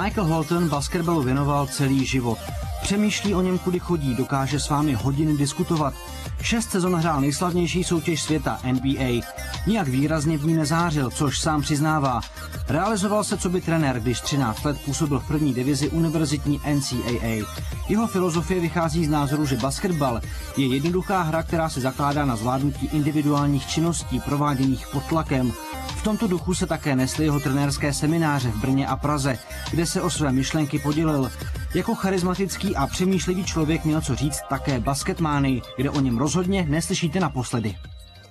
Michael Holton basketbalu věnoval celý život. Přemýšlí o něm, kudy chodí, dokáže s vámi hodiny diskutovat. 6 sezon hrál nejslavnější soutěž světa NBA. Nijak výrazně v ní nezářil, což sám přiznává. Realizoval se coby trenér, když 13 let působil v první divizi univerzitní NCAA. Jeho filozofie vychází z názoru, že basketbal je jednoduchá hra, která se zakládá na zvládnutí individuálních činností prováděných pod tlakem. V tomto duchu se také nesly jeho trenérské semináře v Brně a Praze, kde se o své myšlenky podělil. Jako charismatický a přemýšlivý člověk měl co říct také Basketmanii, kde o něm rozhodně neslyšíte naposledy.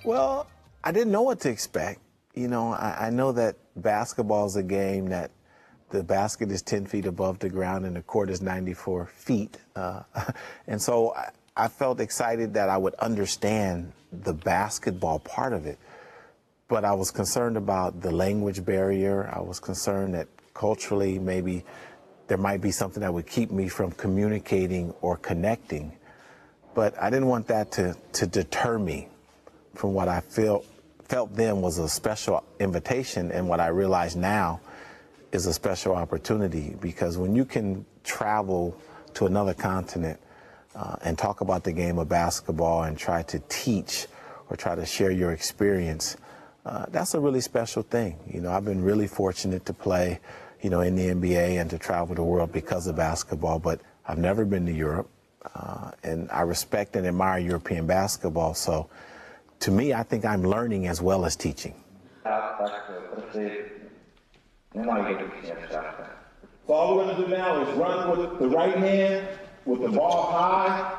Well, I didn't know what to expect. You know, I know that basketball is a game that the basket is 10 feet above the ground and the court is 94 feet. And so I felt excited that I would understand the basketball part of it. But I was concerned about the language barrier. I was concerned that culturally maybe there might be something that would keep me from communicating or connecting. But I didn't want that to deter me from what I felt then was a special invitation, and what I realize now is a special opportunity, because when you can travel to another continent and talk about the game of basketball and try to teach or try to share your experience, that's a really special thing. You know, I've been really fortunate to play, you know, in the NBA and to travel the world because of basketball, but I've never been to Europe, and I respect and admire European basketball, so to me, I think I'm learning as well as teaching. So all we're going to do now is run with the right hand, with the ball high.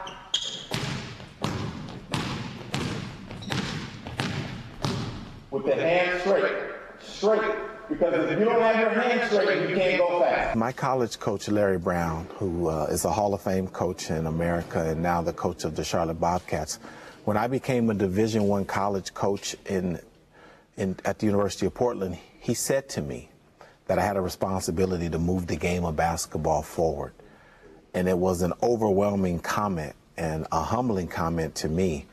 With the hand straight. Because if you don't have your hand straight, you can't go fast. My college coach, Larry Brown, who is a Hall of Fame coach in America and now the coach of the Charlotte Bobcats, when I became a Division I college coach at the University of Portland, he said to me that I had a responsibility to move the game of basketball forward. And it was an overwhelming comment and a humbling comment to me,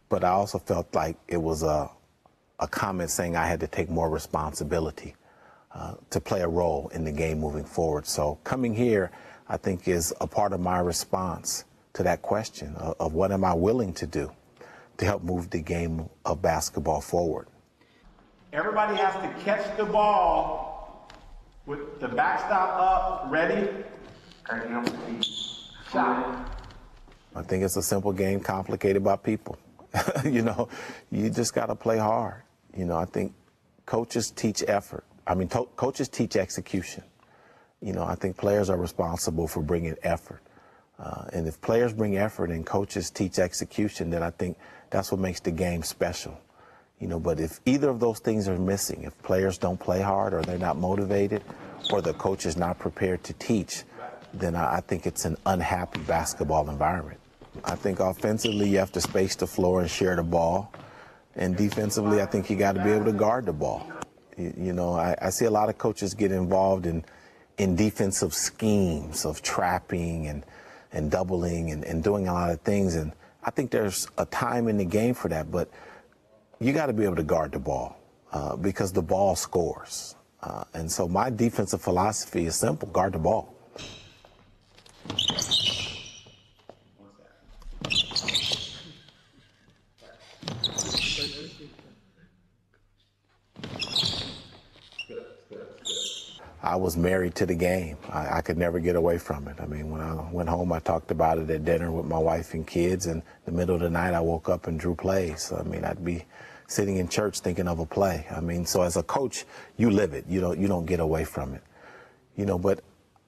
but I also felt like it was a comment saying I had to take more responsibility to play a role in the game moving forward. So coming here, I think, is a part of my response to that question of what am I willing to do to help move the game of basketball forward. Everybody has to catch the ball with the backstop up, ready. Shot. I think it's a simple game complicated by people. You know, you just got to play hard. You know, I think coaches teach effort. I mean, coaches teach execution. You know, I think players are responsible for bringing effort. And if players bring effort and coaches teach execution, then I think that's what makes the game special. You know, but if either of those things are missing, if players don't play hard or they're not motivated or the coach is not prepared to teach, then I think it's an unhappy basketball environment. I think offensively you have to space the floor and share the ball. And defensively, I think you got to be able to guard the ball. You know, I see a lot of coaches get involved in defensive schemes of trapping and doubling and doing a lot of things. And I think there's a time in the game for that, but you got to be able to guard the ball because the ball scores. And so my defensive philosophy is simple: guard the ball. I was married to the game. I could never get away from it. I mean, when I went home, I talked about it at dinner with my wife and kids, and in the middle of the night, I woke up and drew plays. I mean, I'd be sitting in church thinking of a play. I mean, so as a coach, you live it. You don't get away from it. You know, but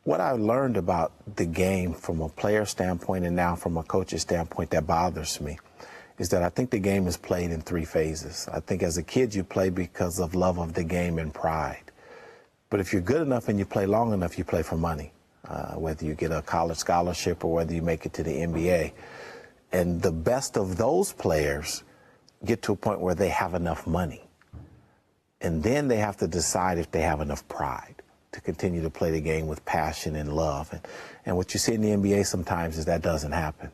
what I learned about the game from a player standpoint and now from a coach's standpoint that bothers me is that I think the game is played in 3 phases. I think as a kid, you play because of love of the game and pride. But if you're good enough and you play long enough, you play for money, whether you get a college scholarship or whether you make it to the NBA. And the best of those players get to a point where they have enough money. And then they have to decide if they have enough pride to continue to play the game with passion and love. And what you see in the NBA sometimes is that doesn't happen.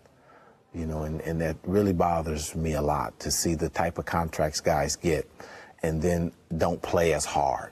You know, and that really bothers me a lot, to see the type of contracts guys get and then don't play as hard.